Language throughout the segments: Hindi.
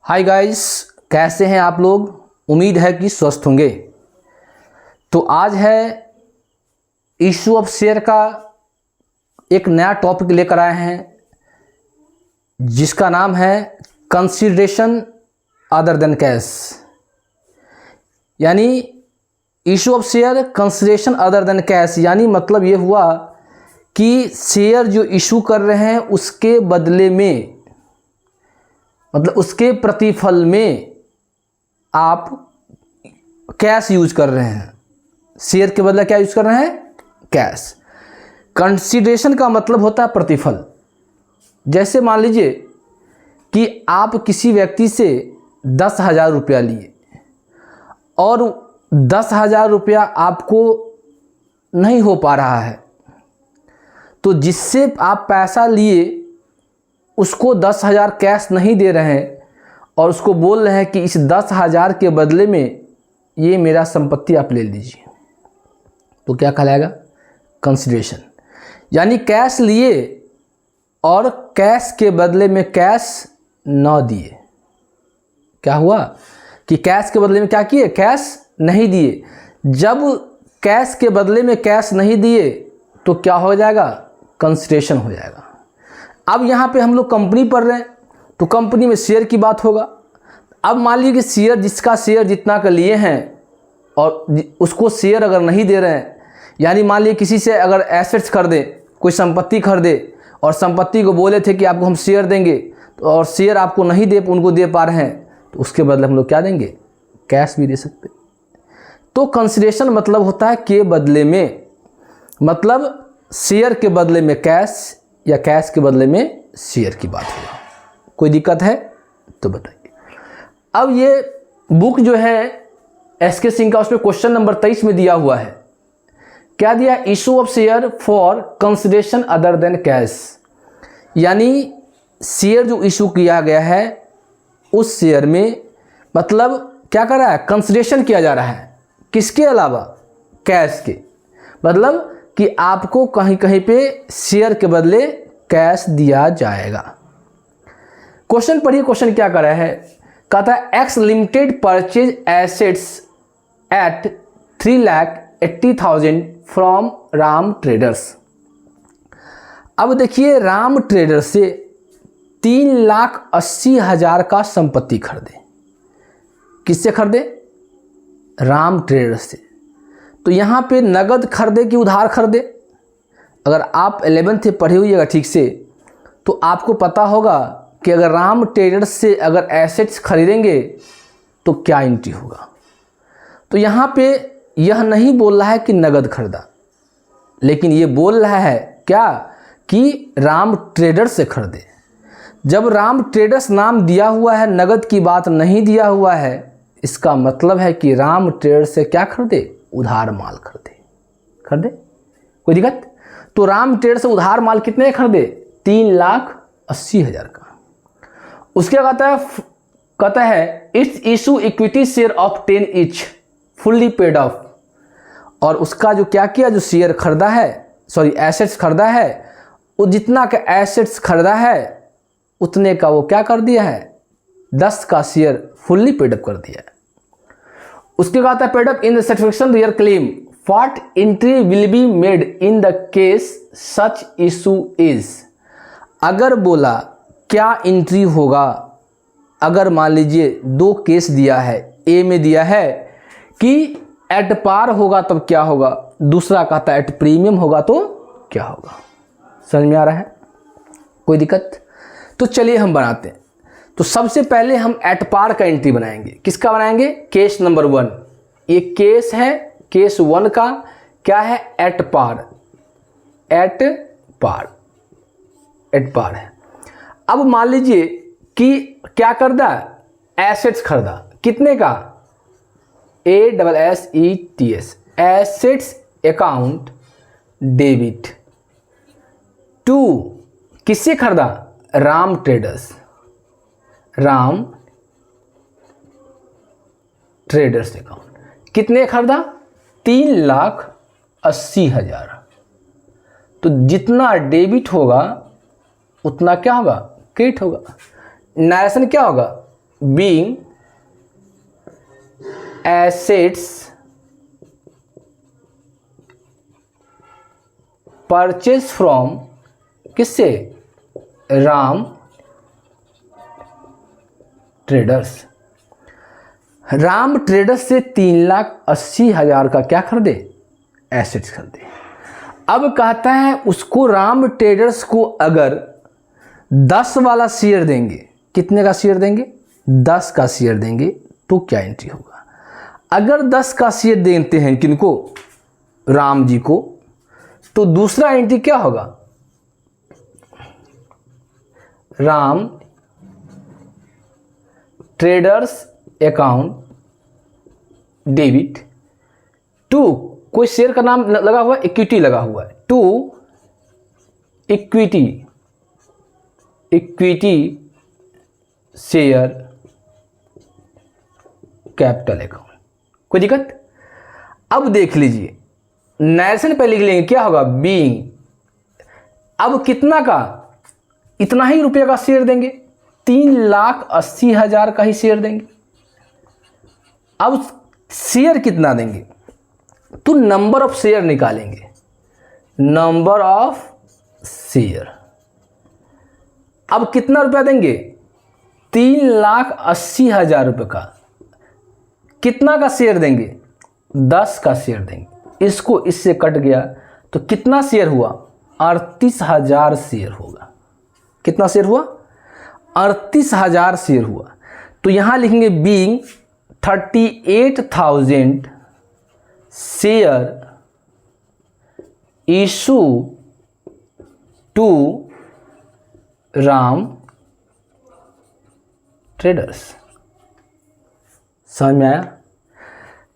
हाय गाइस, कैसे हैं आप लोग। उम्मीद है कि स्वस्थ होंगे। तो आज है इशू ऑफ शेयर का एक नया टॉपिक लेकर आए हैं जिसका नाम है कंसीडरेशन अदर देन कैश। यानी issue of share consideration other than cash, यानी मतलब ये हुआ कि शेयर जो इशू कर रहे हैं उसके बदले में, मतलब उसके प्रतिफल में आप कैश यूज कर रहे हैं। शेयर के बदले क्या यूज कर रहे हैं? कैश। कंसीडरेशन का मतलब होता है प्रतिफल। जैसे मान लीजिए कि आप किसी व्यक्ति से 10,000 रुपया लिए और 10,000 रुपया आपको नहीं हो पा रहा है, तो जिससे आप पैसा लिए उसको 10,000 कैश नहीं दे रहे हैं और उसको बोल रहे हैं कि इस 10,000 के बदले में ये मेरा संपत्ति आप ले लीजिए, तो क्या कहलाएगा? कंसीडरेशन। यानी कैश लिए और कैश के बदले में कैश न दिए। क्या हुआ कि कैश के बदले में क्या किए? कैश नहीं दिए। जब कैश के बदले में कैश नहीं दिए तो क्या हो जाएगा? कंसीडरेशन हो जाएगा। अब यहाँ पे हम लोग कंपनी पढ़ रहे हैं तो कंपनी में शेयर की बात होगा। अब मान लीजिए कि शेयर, जिसका शेयर जितना का लिए हैं और उसको शेयर अगर नहीं दे रहे हैं, यानी मान लीजिए किसी से अगर एसेट्स खरीदे, कोई संपत्ति खरीदे और संपत्ति को बोले थे कि आपको हम शेयर देंगे और शेयर आपको नहीं दे, उनको दे पा रहे हैं, तो उसके बदले हम लोग क्या देंगे? कैश भी दे सकते। तो कंसीडरेशन मतलब होता है के बदले में, मतलब शेयर के बदले में कैश या कैश के बदले में शेयर की बात होगा। कोई दिक्कत है तो बताइए। अब ये बुक जो है एसके सिंह का, उसमें क्वेश्चन नंबर 23 में दिया हुआ है। क्या दिया? Issue of share for consideration other than cash. यानी शेयर जो इशू किया गया है उस शेयर में मतलब क्या कर रहा है? कंसीडरेशन किया जा रहा है। किसके अलावा? कैश के। मतलब कि आपको कहीं कहीं पे शेयर के बदले कैश दिया जाएगा। क्वेश्चन पढ़िए, क्वेश्चन क्या कर रहा है। कहता है X limited purchase assets at 3,80,000 from Ram traders. अब देखिए, राम ट्रेडर्स से 3,80,000 का संपत्ति खरीदे। किससे खरीदे? राम ट्रेडर्स से। तो यहाँ पे नगद खरीदे कि उधार खरीदे? अगर आप 11th पढ़े हुइएगा ठीक से तो आपको पता होगा कि अगर राम ट्रेडर्स से अगर एसेट्स खरीदेंगे तो क्या एंट्री होगा। तो यहाँ पे यह नहीं बोल रहा है कि नगद खरीदा, लेकिन ये बोल रहा है क्या कि राम ट्रेडर्स से खरीदे। जब राम ट्रेडर्स नाम दिया हुआ है, नगद की बात नहीं दिया हुआ है, इसका मतलब है कि राम ट्रेडर्स से क्या खरीदे? उधार माल खरीदे। कोई दिक्कत? तो राम ट्रेडर्स से उधार माल कितने खरीदे? 3,80,000 का। उसके कहता है it's issue equity share of 10 each fully paid of. और उसका जो क्या किया, जो शेयर खरीदा है, सॉरी एसेट्स खरीदा है, वो जितना का एसेट्स खरीदा है उतने का वो क्या कर दिया है? 10 का शेयर फुल्ली पेड अप कर दिया है। उसके बाद है paid up in the satisfaction rear claim what entry will be made in the case such issue is. अगर बोला क्या एंट्री होगा, अगर मान लीजिए 2 केस दिया है, ए में दिया है कि एट पार होगा तब क्या होगा, दूसरा कहता है एट प्रीमियम होगा तो क्या होगा। समझ में आ रहा है? कोई दिक्कत? तो चलिए हम बनाते हैं। तो सबसे पहले हम एट पार का एंट्री बनाएंगे। किसका बनाएंगे? Case number 1। ये केस है, केस 1 का क्या है? At par. एट पार है। अब मान लीजिए कि क्या खरीदा? एसेट्स खरीदा। कितने का? ASSETS, assets account debit to. किससे खरीदा? Ram traders. Ram traders account. कितने खरीदा? 3,80,000। तो जितना डेबिट होगा उतना क्या होगा? क्रेडिट होगा। नरेशन क्या होगा? बीइंग एसेट्स परचेज फ्रॉम, किससे? राम ट्रेडर्स। राम ट्रेडर्स से 3,80,000 का क्या खरीदे? एसेट्स खरीदे। अब कहता है उसको राम ट्रेडर्स को अगर 10 वाला शेयर देंगे, कितने का शेयर देंगे? 10 का शेयर देंगे तो क्या एंट्री होगा? अगर 10 का शेयर देते हैं किनको? राम जी को, तो दूसरा एंट्री क्या होगा? Ram traders account debit to, कोई शेयर का नाम लगा हुआ है, इक्विटी लगा हुआ है, to equity share capital account. कोई दिक्कत? अब देख लीजिए, नरेशन पे लिख लेंगे, क्या होगा? बीइंग, अब कितना का? इतना ही रुपये का शेयर देंगे, 3,80,000 का ही शेयर देंगे। अब शेयर कितना देंगे? तो नंबर ऑफ शेयर निकालेंगे, नंबर ऑफ शेयर। अब कितना रुपया देंगे? 3,80,000 रुपये का। कितना का शेयर देंगे? 10 का शेयर देंगे। इसको इससे कट गया तो कितना शेयर हुआ? 38,000 शेयर होगा। कितना शेयर हुआ? 38,000 शेयर हुआ। तो यहां लिखेंगे being 38,000 share issue to Ram traders. समझ में आया?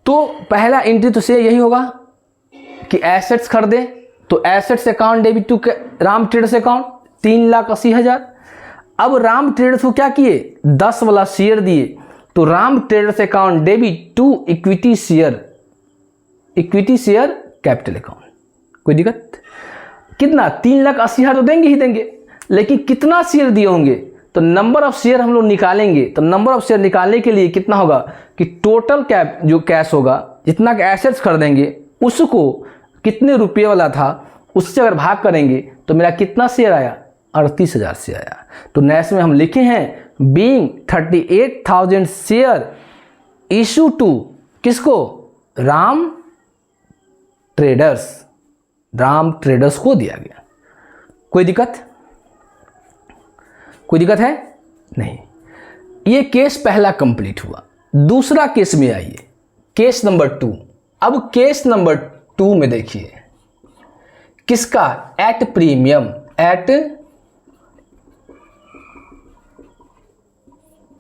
तो पहला एंट्री तो से यही होगा कि एसेट्स खरीदे, तो assets account debit to Ram traders account 3,80,000। अब राम ट्रेडर्स को क्या किए? 10 वाला शेयर दिए, तो Ram traders account debit to equity share capital account. कोई दिक्कत? कितना? 3,80,000 तो देंगे ही देंगे, लेकिन कितना शेयर दिए होंगे? तो नंबर ऑफ शेयर हम लोग निकालेंगे। तो नंबर ऑफ शेयर निकालने के लिए कितना होगा कि टोटल कैप जो कैश होगा, जितना के एसेट्स खरीदेंगे उसको कितने रुपये वाला था उससे अगर भाग करेंगे तो मेरा कितना शेयर आया? 38,000 से आया। तो नेक्स्ट में हम लिखे हैं बीइंग 38,000 शेयर इशू टू, किसको? राम ट्रेडर्स को दिया गया। कोई दिक्कत? कोई दिक्कत है? नहीं। ये केस पहला कंप्लीट हुआ। दूसरा केस में आइए, केस नंबर 2। अब केस नंबर 2 में देखिए, किसका? At premium.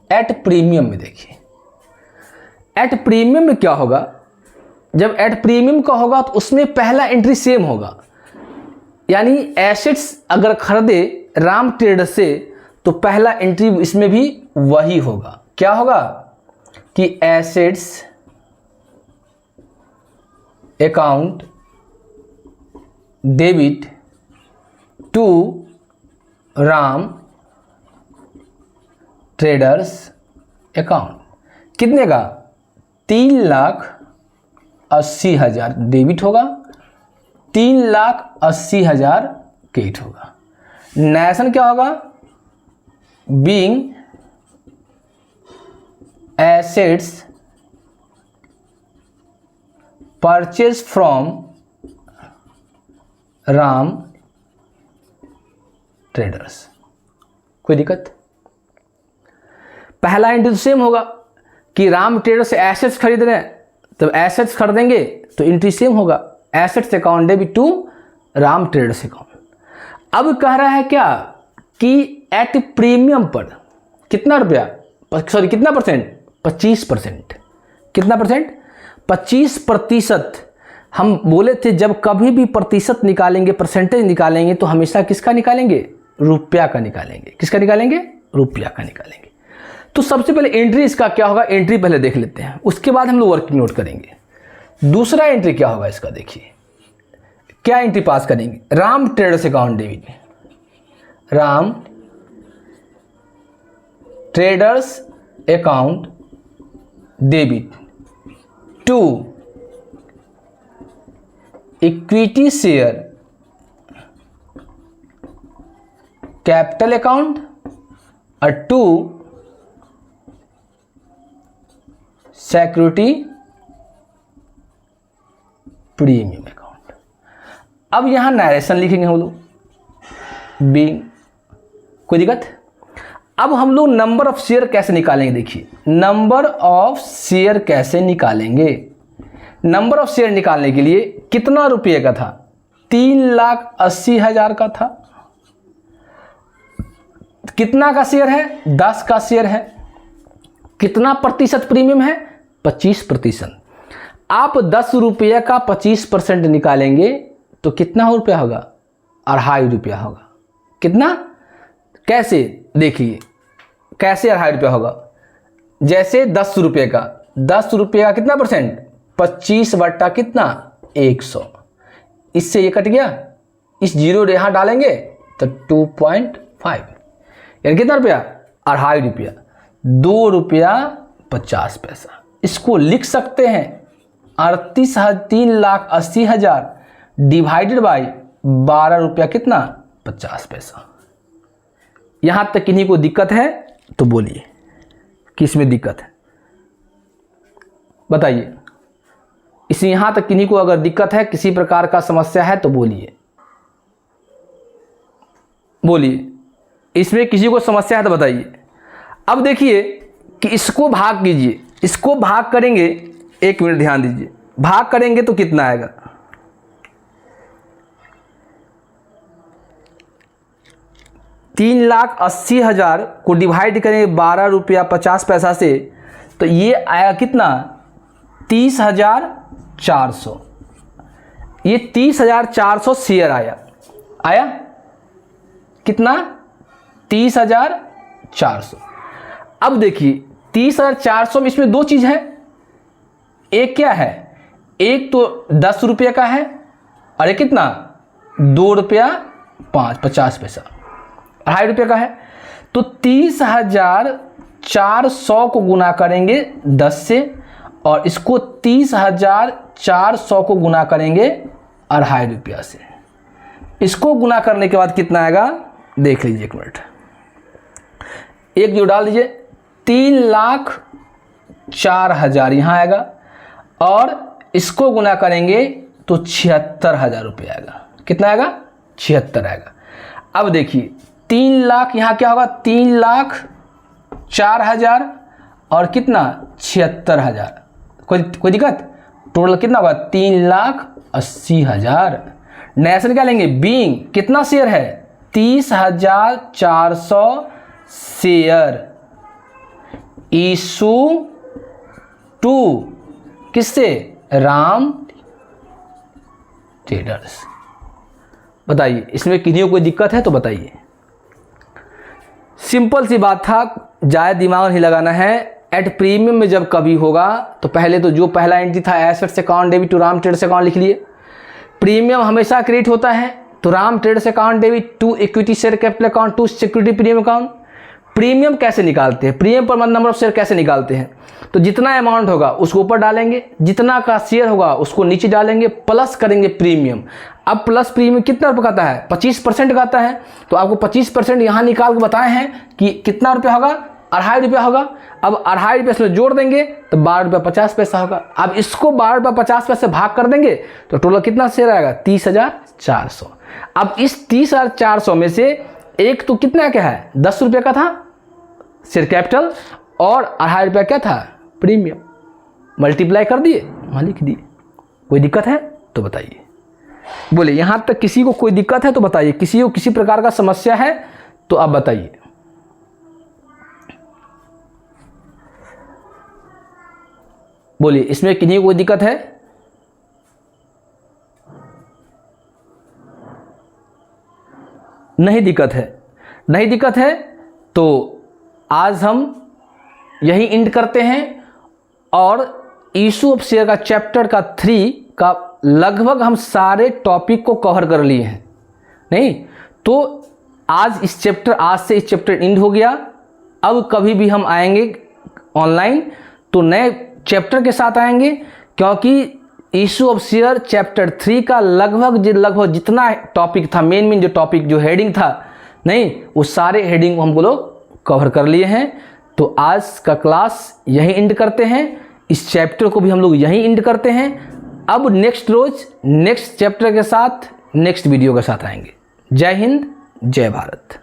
एट प्रीमियम में देखिए, एट प्रीमियम में क्या होगा? जब एट प्रीमियम का होगा तो उसमें पहला एंट्री सेम होगा, यानी एसेट्स अगर खरीदे राम ट्रेडर्स से तो पहला एंट्री इसमें भी वही होगा। क्या होगा कि assets account debit to Ram traders account. कितने का? 3,80,000 डेबिट होगा, 3,80,000 क्रेडिट होगा। नेशन क्या होगा? Being assets purchase from Ram traders. कोई दिक्कत? पहला एंट्री तो सेम होगा कि राम ट्रेडर्स से एसेट्स खरीद रहे हैं, तो एसेट्स खरीदेंगे तो एंट्री सेम होगा, assets account debit to Ram traders account. अब कह रहा है क्या कि एट प्रीमियम पर कितना रुपया, सॉरी कितना परसेंट? 25%। कितना परसेंट? 25%। हम बोले थे जब कभी भी प्रतिशत निकालेंगे, परसेंटेज निकालेंगे तो हमेशा किसका निकालेंगे? रुपया का निकालेंगे। किसका निकालेंगे? रुपया का निकालेंगे। तो सबसे पहले एंट्री इसका क्या होगा? एंट्री पहले देख लेते हैं, उसके बाद हम लोग वर्किंग नोट करेंगे। दूसरा एंट्री क्या होगा इसका? देखिए क्या एंट्री पास करेंगे? Ram traders account debit, Ram traders account debit to equity share capital account और टू सिक्योरिटी प्रीमियम अकाउंट। अब यहां नरेशन लिखेंगे हम लोग बीइंग, कोई दिक्कत। अब हम लोग नंबर ऑफ शेयर कैसे निकालेंगे, देखिए नंबर ऑफ शेयर कैसे निकालेंगे। नंबर ऑफ शेयर निकालने के लिए कितना रुपये का था, 3,80,000 का था। कितना का शेयर है, 10 का शेयर है। कितना प्रतिशत प्रीमियम है, 25%। आप 10 रुपये का 25% निकालेंगे तो कितना रुपया होगा, 2.5 रुपया होगा। कितना, कैसे देखिए, कैसे 2.5 रुपया होगा। जैसे 10 रुपये का, 10 रुपये का कितना परसेंट, 25 बट्टा कितना, 100। इससे ये कट गया, इस जीरो यहाँ डालेंगे तो 2.5, यानी कितना रुपया, 2.5 रुपया, 2 रुपया 50 पैसा। इसको लिख सकते हैं 3,80,000 डिवाइडेड बाई 12 रुपया कितना, 50 पैसा। यहां तक किन्हीं को दिक्कत है तो बोलिए, किसमें दिक्कत है बताइए। इसी यहां तक किन्हीं को अगर दिक्कत है, किसी प्रकार का समस्या है तो बोलिए, बोलिए। इसमें किसी को समस्या है तो बताइए। अब देखिए कि इसको भाग कीजिए, इसको भाग करेंगे, 1 मिनट ध्यान दीजिए, भाग करेंगे तो कितना आएगा, 3,80,000 को डिवाइड करेंगे 12 रुपया 50 पैसा से, तो ये आया कितना, 30,400। ये 30,400 शेयर आया कितना, 30,400। अब देखिए 30,400 में इसमें 2 चीज़ है। एक क्या है, एक तो 10 रुपये का है और एक कितना, 2 रुपया 50 पैसा, 2.5 रुपये का है। तो 30,400 को गुना करेंगे 10 से और इसको 30,400 को गुना करेंगे 2.5 रुपया से। इसको गुना करने के बाद कितना आएगा, देख लीजिए 1 मिनट, एक जो डाल दीजिए, 3,04,000 यहाँ आएगा और इसको गुना करेंगे तो 76,000 रुपये आएगा। कितना आएगा, 76 आएगा। अब देखिए 3 लाख यहाँ क्या होगा, 3,04,000 और कितना, 76,000। कोई दिक्कत, टोटल कितना होगा, 3,80,000। नेशन क्या लेंगे, बीइंग, कितना शेयर है, 30,400 शेयर इशू टू किससे, राम ट्रेडर्स। बताइए इसमें किन्हीं को कोई दिक्कत है तो बताइए। सिंपल सी बात था, ज़्यादा दिमाग नहीं लगाना है। एट प्रीमियम में जब कभी होगा तो पहले तो जो पहला एंट्री था assets account debit to Ram traders account लिख लिए। प्रीमियम हमेशा क्रिएट होता है तो Ram traders account debit to equity share capital account to security premium account. Premium कैसे निकालते हैं, प्रीमियम पर नंबर ऑफ शेयर कैसे निकालते हैं, तो जितना अमाउंट होगा उसको ऊपर डालेंगे, जितना का शेयर होगा उसको नीचे डालेंगे, प्लस करेंगे प्रीमियम। अब प्लस प्रीमियम कितना रुपये का आता है, 25% का आता है। तो आपको 25% यहाँ निकाल के बताए हैं कि कितना रुपया होगा, 2.5 रुपया होगा। अब 2.5 रुपये इसमें जोड़ देंगे तो 12 रुपया 50 पैसा होगा। अब इसको 12 रुपया 50 पैसे भाग कर देंगे तो टोटल कितना शेयर आएगा, 30,400। अब इस 30,400 में से एक तो कितना क्या है, 10 रुपये का था शेयर कैपिटल और 2.5 रुपया क्या था, प्रीमियम। मल्टीप्लाई कर दिए, वहाँ लिख दिए। कोई दिक्कत है तो बताइए, बोले। यहाँ तक किसी को कोई दिक्कत है तो बताइए, किसी को किसी प्रकार का समस्या है तो आप बताइए। बोलिए, इसमें किन्हीं को कोई दिक्कत है? नहीं दिक्कत है, नहीं दिक्कत है तो आज हम यही इंड करते हैं और इशू ऑफ शेयर का चैप्टर का 3 का लगभग हम सारे टॉपिक को कवर कर लिए हैं। नहीं तो आज से इस चैप्टर इंड हो गया। अब कभी भी हम आएंगे ऑनलाइन, तो नए चैप्टर के साथ आएंगे, क्योंकि इशू ऑफ शेयर चैप्टर 3 का लगभग जितना टॉपिक था, मेन जो टॉपिक जो हेडिंग था, नहीं वो सारे हेडिंग को हम लोग कवर कर लिए हैं। तो आज का क्लास यहीं एंड करते हैं, इस चैप्टर को भी हम लोग यहीं एंड करते हैं। अब नेक्स्ट रोज नेक्स्ट चैप्टर के साथ नेक्स्ट वीडियो के साथ आएंगे। जय हिंद, जय भारत।